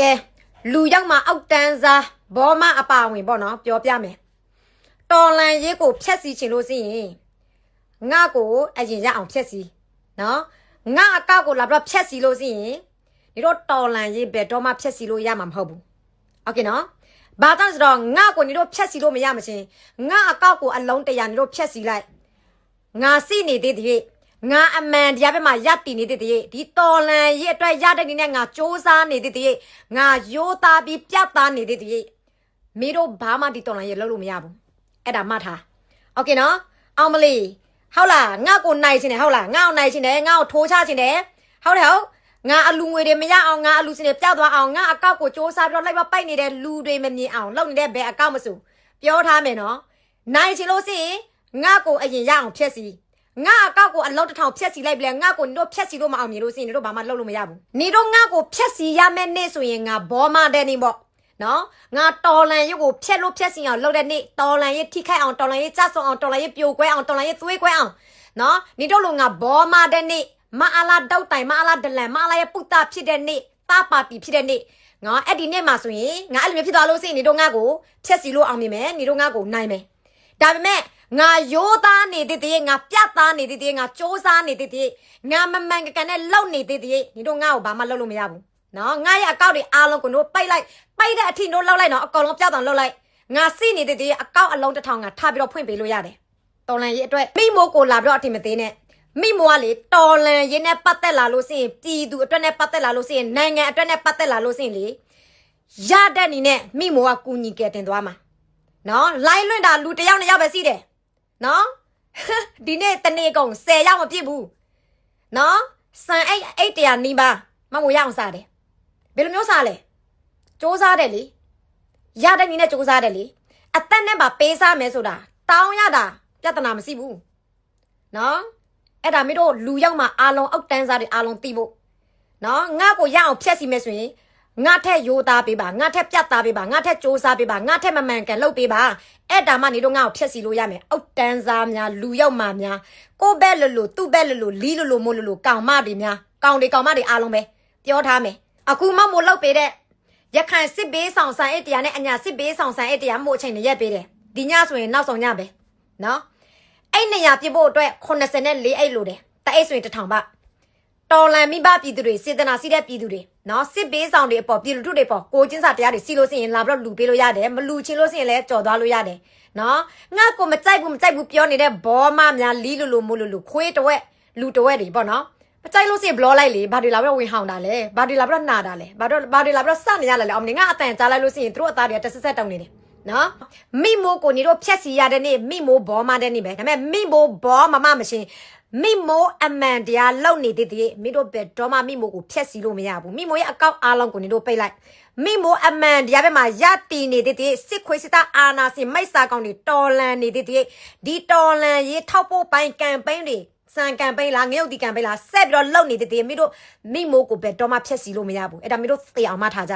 ကဲလူရောက်မှာအောက်တန်းစားဘောမအပါဝင်ပေါ့နော်ပြောပြမယ်တော်လန်ရေးကိုဖြက်စီချင်လို့စီရင်ငါကိုအရင်ရအောင်ဖြက်စီနော်ငါအကောက်ကိုလာပြီးဖြက်စီလို့စီရင်ဒီတော့တော်လန်ရေးဘယ်တော့မှဖြက်စီလို့ရမှာမဟုတ်ဘူးโอเคနော်ဘာသာဆိုတော့ငါကိုနေတော့ဖြက်စီလို့မရမချင်းငါအကောက်ကိုအလုံး100နေတော့ဖြက်စီလိုက်ငါစီနေသေးတယ်ငါအမှန်တရားပဲမှာရပ်တည်နေတဲ့တည်းဒီတော်လန်ရဲ့အတွက်ရတဲ့နေနဲ့ငါစ조사နေတဲ့တည်းငါရိုးသားပြီးပြတ်သားနေတဲ့တည်းမင်းတို့ဘာမှဒီတော်လန်ရဲ့လုပ်လို့မရဘူးအဲ့ဒါမှတ်ထားโอเคနော်အောင်မလေးဟုတ်လားငါကိုနိုင်ချင်တယ်ဟုတ်လားငါ့ကိုနိုင်ချင်တယ်ငါ့ကိုထိုးချချင်တယ်ဟုတ်တယ်ဟုတ်ငါအလူငွေတွေမရအောင်ငါအလူစင်တွေပြောက်သွားအောင်ငါအကောက်ကိုစ조사ပြီးတော့လိုက်ပါပိုက်နေတဲ့လူတွေမမြင်အောင်လုပ်နေတဲ့ဘယ်အကောက်မစိုးပြောထားမယ်နော်နိုင်ချင်လို့ရှိရင်ငါကိုအရင်ရအောင်ဖြည့်စီငါအကောက်ကိုအလုံးတစ်ထောင်ဖြက်စီလိုက်ပြီလေငါကိုနေတို့ဖြက်စီလို့မအောင်မြင်လို့စီနေတို့ဘာမှလုပ်လို့မရဘူးနေတို့ငါကိုဖြက်စီရမယ့်နေ့ဆိုရင်ငါဘောမတဲ့နေပေါ့နော်ငါတော်လန်ရုပ်ကိုဖြက်လို့ဖြက်စီအောင်လုပ်တဲ့နေ့တော်လန်ရုပ်ထိခိုက်အောင်တော်လန်ရုပ်ကြဆုံအောင်တော်လန်ရုပ်ပြိုကွဲအောင်တော်လန်ရုပ်သွေးကွဲအောင်နော်နေတို့လိုငါဘောမတဲ့နေ့မအားလာတောက်တိုင်မအားလာဒလန်မအားလာရဲ့ပုတ္တဖြစ်တဲ့နေ့တာပါတီဖြစ်တဲ့နေ့ငါအဲ့ဒီနေ့မှာဆိုရင်ငါအဲ့လိုမျိုးဖြစ်သွားလို့စီနေတို့ငါကိုဖြက်စီလို့အောင်မြင်မယ်နေတို့ငါကိုနိုင်မယ်ဒါပေမဲ့ငါရိုးသားနေတဲ့တည်းငါပြတ်သားနေတဲ့တည်းငါစ조사နေတဲ့တည်းငါမမှန်ကန်နဲ့လောက်နေတဲ့တည်းညီတို့ငါ့ကိုဘာမှလုပ်လို့မရဘူးနော်ငါရဲ့အကောက်တွေအားလုံးကိုတို့ပိတ်တဲ့အထိတို့လောက်လိုက်တော့အကောင်လုံးပြတ်တောင်လောက်လိုက်ငါစီနေတဲ့တည်းအကောက်အလုံးတစ်ထောင်ငါထားပြီးတော့ဖွင့်ပေးလို့ရတယ်တော်လန်ရေးအတွက်မိမိုးကိုလာပြီးတော့အထင်မသေးနဲ့မိမိုးကလေတော်လန်ရေးနဲ့ပတ်သက်လာလို့ရှိရင်ပြည်သူအတွက်နဲ့ပတ်သက်လာလို့ရှိရင်နိုင်ငံအတွက်နဲ့ပတ်သက်လာလို့ရှိရင်လေရတဲ့အနေနဲ့မိမိုးကကူညီကယ်တင်သွားမှာနော်လိုင်းလွင့်တာလူတစ်ယောက်2ယောက်ပဲစီးတယ်နော်ဒီနေ့တနေ့ကုန်10ရောက်မပြည့်ဘူးနော်စံအိတ်100နီးပါမမို့ရအောင်စားတယ်ဘယ်လိုမျိုးစားလဲစ조사တယ်လေရတဲ့နည်းနဲ့စ조사တယ်လေအသက်နဲ့ပါပေးစားမယ်ဆိုတာတောင်းရတာပြဿနာမရှိဘူးနော်အဲ့ဒါမင်းတို့လူရောက်မှအားလုံးအောက်တန်းစားတွေအားလုံးသိဖို့နော်ငါ့ကိုရအောင်ဖြက်စီမယ်ဆိုရင်ငါထက်ရိုးသားပေးပါငါထက်ပြတ်သားပေးပါငါထက်စ조사ပေးပါငါထက်မမှန်ကန်လုပ်ပေးပါအဲ့ဒါမှနေတော့ငါ့ကိုဖြက်စီလို့ရမယ်အောက်တန်းစားများလူရောက်မှများကိုဘက်လလို့သူ့ဘက်လလို့လီလလို့မို့လို့ကောင်မတွေများကောင်တွေကောင်မတွေအားလုံးပဲပြောထားမယ်အခုမှမို့လောက်ပေးတဲ့ရခိုင်စစ်ဘေးဆောင်ဆန်အိတ်တရားနဲ့အညာစစ်ဘေးဆောင်ဆန်အိတ်တရားမို့အချိန်နဲ့ရက်ပေးတယ်ဒီညဆိုရင်နောက်ဆုံးညပဲနော်အဲ့နေရပြဖို့အတွက်84အိတ်လို့တယ်တအိတ်ဆိုရင်1000ပါတော်လန်မိဘပြည်သူတွေစေတနာစီးတဲ့ပြည်သူတွေနော်စစ်ဘေးဆောင်တွေအပေါ်ပြည်လူထုတွေပေါ်ကိုချင်းစာတရားတွေစီလို့ရှိရင်လာပြီးတော့လူပေးလို့ရတယ်မလူချင်းလို့ရှိရင်လည်းကြော်သွားလို့ရတယ်နော်ငါကိုမကြိုက်ဘူးပြောနေတဲ့ဘောမများလီလို့မို့လို့ခွေးတဝက်လူတဝက်တွေပေါ့နော်မကြိုက်လို့ရှိရင်ဘလော့လိုက်လေဘာတွေလာပြီးတော့ဝင်ဟောင်းတာလဲဘာတွေလာပြီးတော့နှာတာလဲဘာတွေလာပြီးတော့စနေရလဲအောင်နေငါအတန်ကြားလိုက်လို့ရှိရင်သူတို့အသားတွေကတက်ဆက်တောင်းနေတယ်နော်မိမိုးကိုနေတော့ဖြက်စီရတဲ့နေ့မိမိုးဘောမတဲ့နေ့ပဲဒါပေမဲ့မိမိုးဘောမမရှင်မိမိုးအမှန်တရားလုံနေတဲ့တည်းမိတို့ဘယ်တော့မှမိမိုးကိုဖျက်စီလို့မရဘူးမိမိုးရဲ့အကောက်အားလုံးကိုနေတို့ပိတ်လိုက်မိမိုးအမှန်တရားဘက်မှာရတည်နေတဲ့တည်းစစ်ခွေးစစ်သားအာနာစင်မိတ်စာကောင်တွေတော်လန်နေတဲ့တည်းဒီတော်လန်ရေးထောက်ပို့ပိုင်းကမ်ပိန်းတွေစံကမ်ပိန်းလားငရုတ်တီကမ်ပိန်းလားဆက်ပြီးတော့လုံနေတဲ့တည်းမိတို့မိမိုးကိုဘယ်တော့မှဖျက်စီလို့မရဘူးအဲ့ဒါမိတို့သိအောင်မှထားကြ